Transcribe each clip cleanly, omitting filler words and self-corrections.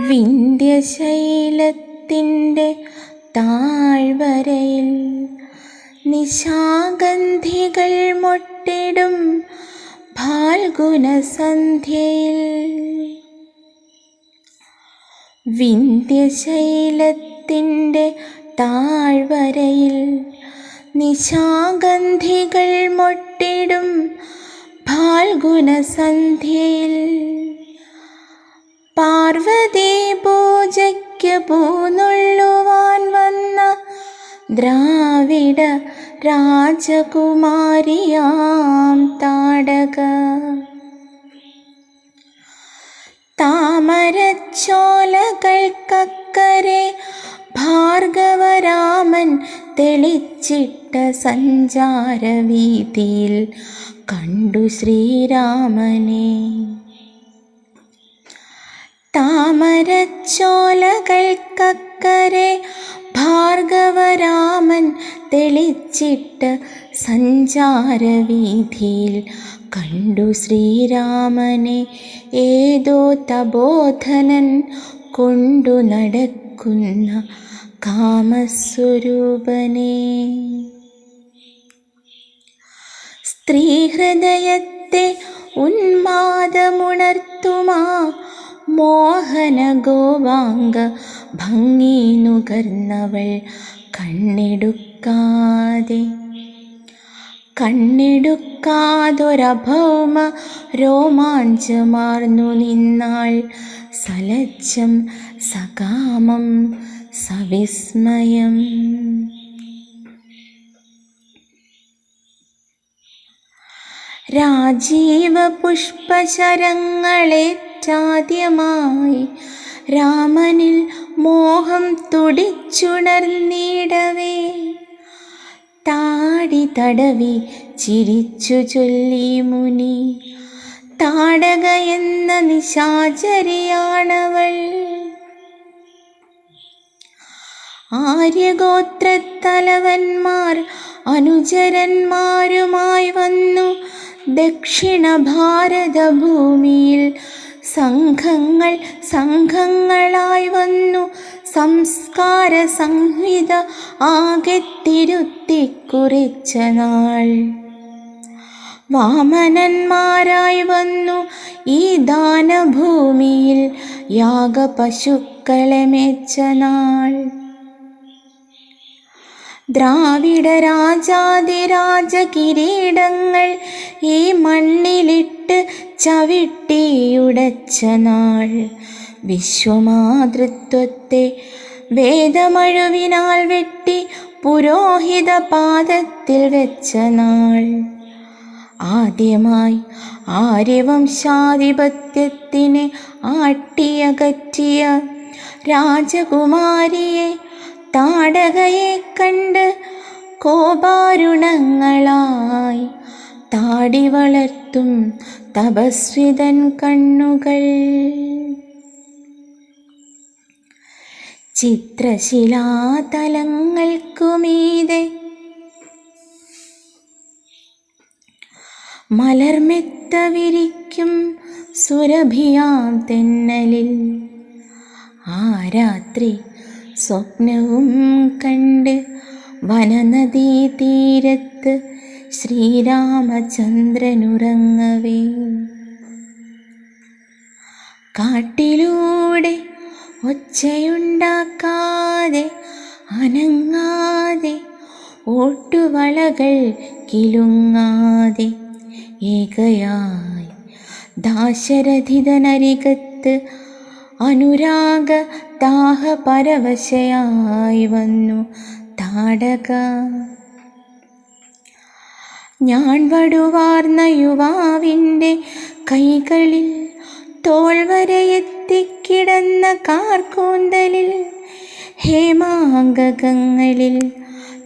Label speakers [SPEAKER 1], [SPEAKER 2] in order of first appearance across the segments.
[SPEAKER 1] വിന്ധ്യശൈലത്തിൻ്റെ താഴ്വരയിൽ നിശാഗന്ധികൾ മൊട്ടിടും ഫാൽഗുനസന്ധ്യയിൽ. വിന്ധ്യശൈലത്തിൻ്റെ താഴ്വരയിൽ നിശാഗന്ധികൾ മൊട്ടിടും ഫാൽഗുനസന്ധ്യയിൽ. പാർവതീ പൂജയ്ക്ക് പൂനുള്ളുവാൻ വന്ന ദ്രാവിഡ രാജകുമാരിയാം താടക. താമരച്ചോലകൾക്കക്കരെ ഭാർഗവരാമൻ തെളിച്ചിട്ട സഞ്ചാരവീഥിയിൽ കണ്ടു ശ്രീരാമനെ. താമരച്ചോലകൾക്കക്കരെ ഭാർഗവരാമൻ തെളിച്ചിട്ട സഞ്ചാരവീഥിയിൽ കണ്ടു ശ്രീരാമനെ. ഏതോ തപോധനൻ കൊണ്ടു നടക്കുന്ന കാമസ്വരൂപനെ. സ്ത്രീഹൃദയത്തെ ഉന്മാദമുണർത്തുമാ മോഹന ഗോവാംഗ ഭംഗി നുകർന്നവൾ കണ്ണെടുക്കാതൊരഭൗമ രോമാഞ്ചമാർന്നു നിന്നാൾ. സലജ്ജം സകാമം സവിസ്മയം. രാജീവ പുഷ്പശരങ്ങളേറ്റാദ്യമായി രാമനിൽ മോഹം തുടിച്ചുണർന്നിടവേ. താടി തടവി ചിരിച്ചു ചൊല്ലി മുനി, താടക എന്ന നിശാചരിയാണവൾ. ആര്യഗോത്രത്തലവന്മാർ അനുചരന്മാരുമായി വന്നു ദക്ഷിണ ഭാരത ഭൂമിയിൽ. സംഘങ്ങളായി വന്നു സംസ്കാര സംഹിത ആകെ തിരുത്തി കുറിച്ച നാൾ. വാമനന്മാരായി വന്നു ഈ ദാനഭൂമിയിൽ യാഗപശുക്കളെ മേച്ച നാൾ. ദ്രാവിഡ രാജാതിരാജ കിരീടങ്ങൾ ഈ മണ്ണിലിട്ട് ചവിട്ടിയുടച്ച നാൾ. വിശ്വമാതൃത്വത്തെ വേദമഴുവിനാൽ വെട്ടി പുരോഹിത പാദത്തിൽ വെച്ച നാൾ. ആദ്യമായി ആര്യവംശാധിപത്യത്തിനെ ആട്ടിയകറ്റിയ രാജകുമാരിയെ താടകയെ കണ്ട് കോപാരുണങ്ങളായി താടി വളർത്തും തപസ്വിതൻ കണ്ണുകൾ. ചിത്രശിലാതലങ്ങൾക്കുമീതെ മലർമെത്ത വിരിക്കും സുരഭിയാം തെന്നലിൽ ആ രാത്രി സ്വപ്നവും കണ്ട് വനനദീ തീരത്ത് ശ്രീരാമചന്ദ്രനുറങ്ങവേ. കാട്ടിലൂടെ ഒച്ചയുണ്ടാക്കാതെ അനങ്ങാതെ ഓട്ടുവളകൾ കിലുങ്ങാതെ ഏകയായി ദാശരഥിതനരികത്ത് അനുരാഗ ദാഹപരവശയായി വന്നു താടക. ഞാൻ വടുവാർന്ന യുവാവിൻ്റെ കൈകളിൽ തോൾവരയെത്തിക്കിടന്ന കാർക്കൂന്തലിൽ ഹേമാംഗകങ്ങളിൽ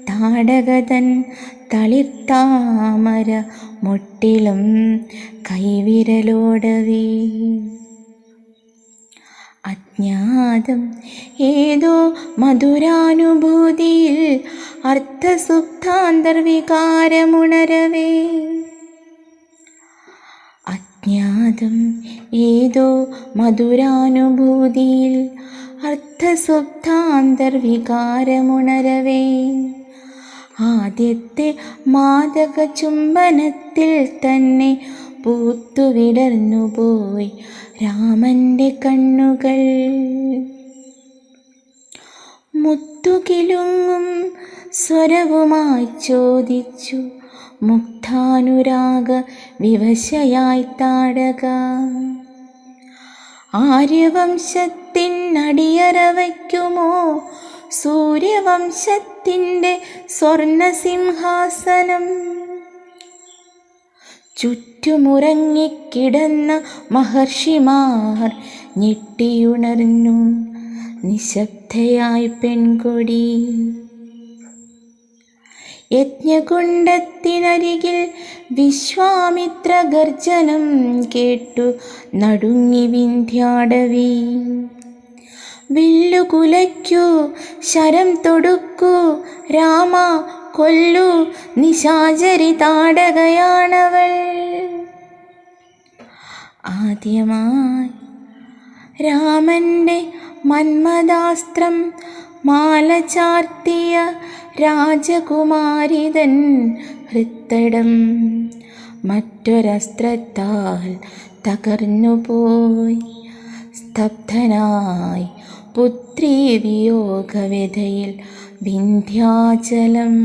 [SPEAKER 1] താടകതൻ തളിർത്താമര മൊട്ടിലും കൈവിരലോടവേ. അജ്ഞാതം ഏതോ മധുരാനുഭൂതിയിൽ അർത്ഥസുപ്താന്തർവികാരമുണരവേ. അജ്ഞാതം ഏതോ മധുരാനുഭൂതിയിൽ അർത്ഥസുബ്ധാന്തർവികാരമുണരവേ ആദ്യത്തെ മാദക ചുംബനത്തിൽ തന്നെ പൂത്തുവിടർന്നുപോയി രാമൻ്റെ കണ്ണുകൾ. മുത്തുകിലുങ്ങും സ്വരവുമായി ചോദിച്ചു മുഗ്ധാനുരാഗ വിവശയായി താടക, ആര്യവംശത്തിനടിയറ വയ്ക്കുമോ സൂര്യവംശത്തിൻ്റെ സ്വർണസിംഹാസനം? ചുറ്റുമുറങ്ങിക്കിടന്ന മഹർഷിമാർ ഞെട്ടിയുണർന്നു നിശബ്ദയായി പെൺകൊടി. യജ്ഞകുണ്ഡത്തിനരികിൽ വിശ്വാമിത്ര ഗർജനം കേട്ടു നടുങ്ങി വിന്ധ്യാടവി. വില്ലുകുലയ്ക്കൂ, ശരം തൊടുക്കൂ, രാമ കൊല്ലൂ, നിശാചരി താടകയാണവൾ. ആദ്യമായി രാമൻ്റെ മന്മഥാസ്ത്രം മാല ചാർത്തിയ രാജകുമാരിതൻ ഹൃത്തടം മറ്റൊരസ്ത്രത്താൽ തകർന്നുപോയി. സ്തബ്ധനായി പുത്രീ വിയോഗവ്യഥയിൽ വിന്ധ്യാചലം.